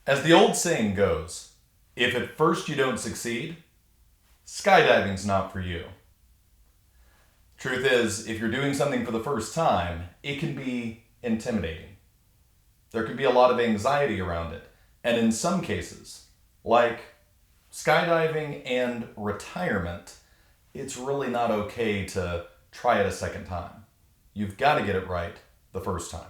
As the old saying goes, if at first you don't succeed, skydiving's not for you. Truth is, if you're doing something for the first time, it can be intimidating. There can be a lot of anxiety around it. And in some cases, like skydiving and retirement, it's really not okay to try it a second time. You've got to get it right the first time.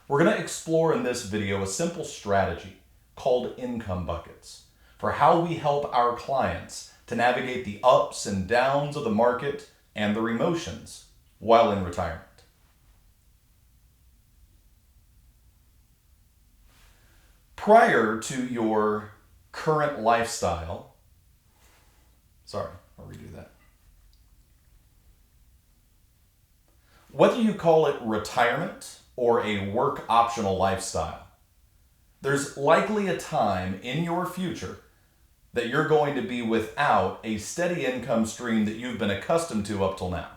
We're going to explore in this video a simple strategy called income buckets for how we help our clients to navigate the ups and downs of the market and their emotions while in retirement. Prior to your current lifestyle, I'll redo that. Whether you call it retirement or a work optional lifestyle, there's likely a time in your future that you're going to be without a steady income stream that you've been accustomed to up till now.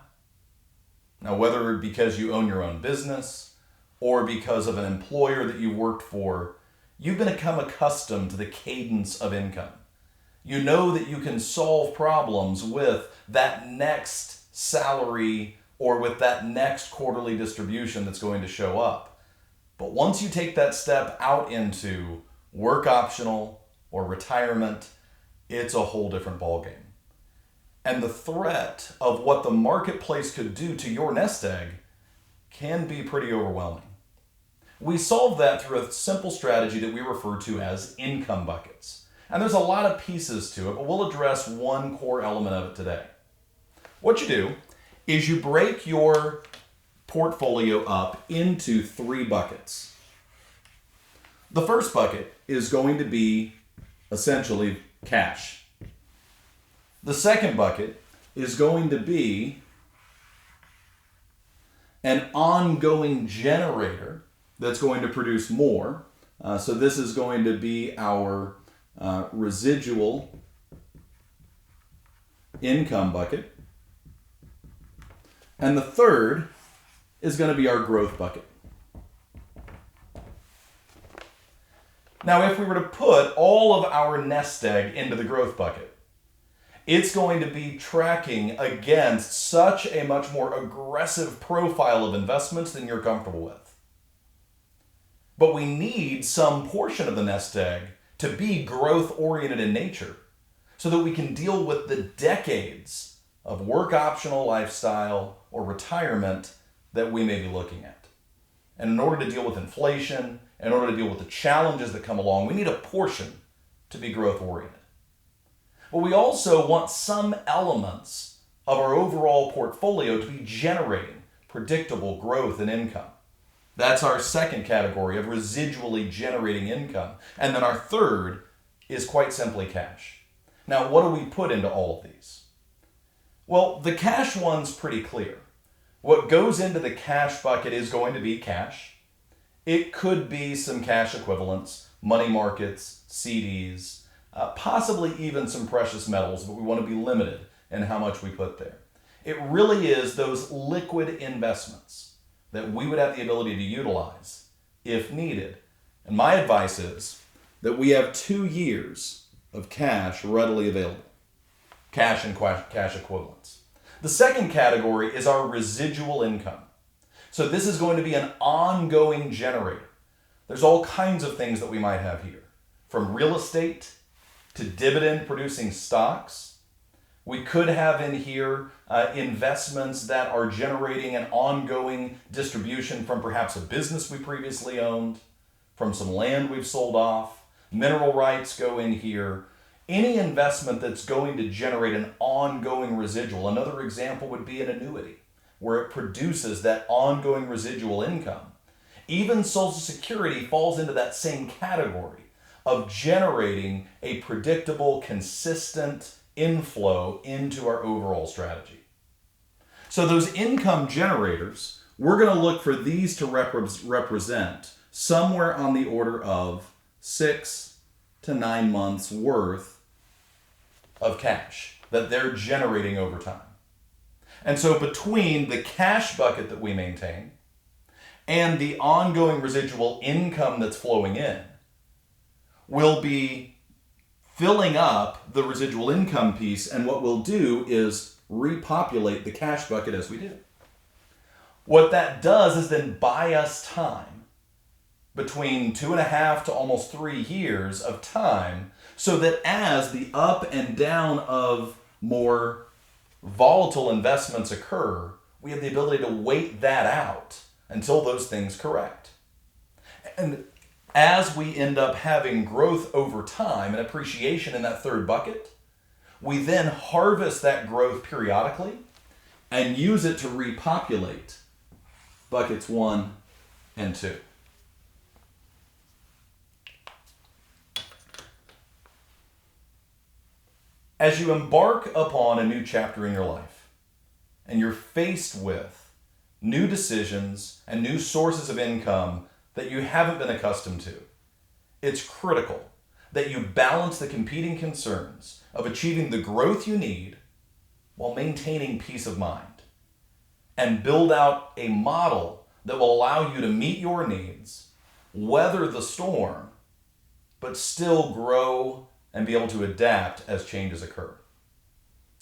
Now, whether because you own your own business or because of an employer that you've worked for, you've become accustomed to the cadence of income. You know that you can solve problems with that next salary or with that next quarterly distribution that's going to show up. But once you take that step out into work optional or retirement, it's a whole different ballgame. And the threat of what the marketplace could do to your nest egg can be pretty overwhelming. We solve that through a simple strategy that we refer to as income buckets. And there's a lot of pieces to it, but we'll address one core element of it today. What you do is you break your portfolio up into 3 buckets. The first bucket is going to be essentially cash. The second bucket is going to be an ongoing generator that's going to produce more. So this is going to be our residual income bucket. And the third is going to be our growth bucket. Now, if we were to put all of our nest egg into the growth bucket, it's going to be tracking against such a much more aggressive profile of investments than you're comfortable with. But we need some portion of the nest egg to be growth-oriented in nature so that we can deal with the decades of work optional lifestyle or retirement that we may be looking at. And in order to deal with inflation, in order to deal with the challenges that come along, we need a portion to be growth-oriented. But we also want some elements of our overall portfolio to be generating predictable growth and income. That's our second category of residually generating income. And then our third is quite simply cash. Now, what do we put into all of these? Well, the cash one's pretty clear. What goes into the cash bucket is going to be cash. It could be some cash equivalents, money markets, CDs, possibly even some precious metals, but we want to be limited in how much we put there. It really is those liquid investments that we would have the ability to utilize if needed. And my advice is that we have 2 years of cash readily available. Cash and cash equivalents. The second category is our residual income. So this is going to be an ongoing generator. There's all kinds of things that we might have here, from real estate to dividend producing stocks. We could have in here investments that are generating an ongoing distribution from perhaps a business we previously owned, from some land we've sold off. Mineral rights go in here. Any investment that's going to generate an ongoing residual. Another example would be an annuity, where it produces that ongoing residual income. Even Social Security falls into that same category of generating a predictable, consistent inflow into our overall strategy. So those income generators, we're going to look for these to represent somewhere on the order of 6 to 9 months worth of cash that they're generating over time. And so between the cash bucket that we maintain and the ongoing residual income that's flowing in, we'll be filling up the residual income piece, and what we'll do is repopulate the cash bucket as we do. What that does is then buy us time, between 2.5 to almost 3 years of time, so that as the up and down of more volatile investments occur, we have the ability to wait that out until those things correct. And as we end up having growth over time and appreciation in that third bucket, we then harvest that growth periodically and use it to repopulate buckets 1 and 2. As you embark upon a new chapter in your life, and you're faced with new decisions and new sources of income that you haven't been accustomed to, it's critical that you balance the competing concerns of achieving the growth you need while maintaining peace of mind, and build out a model that will allow you to meet your needs, weather the storm, but still grow and be able to adapt as changes occur.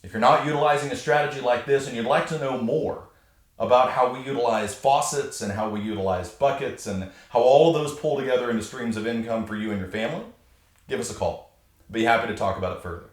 If you're not utilizing a strategy like this and you'd like to know more about how we utilize faucets and how we utilize buckets and how all of those pull together into streams of income for you and your family, give us a call. Be happy to talk about it further.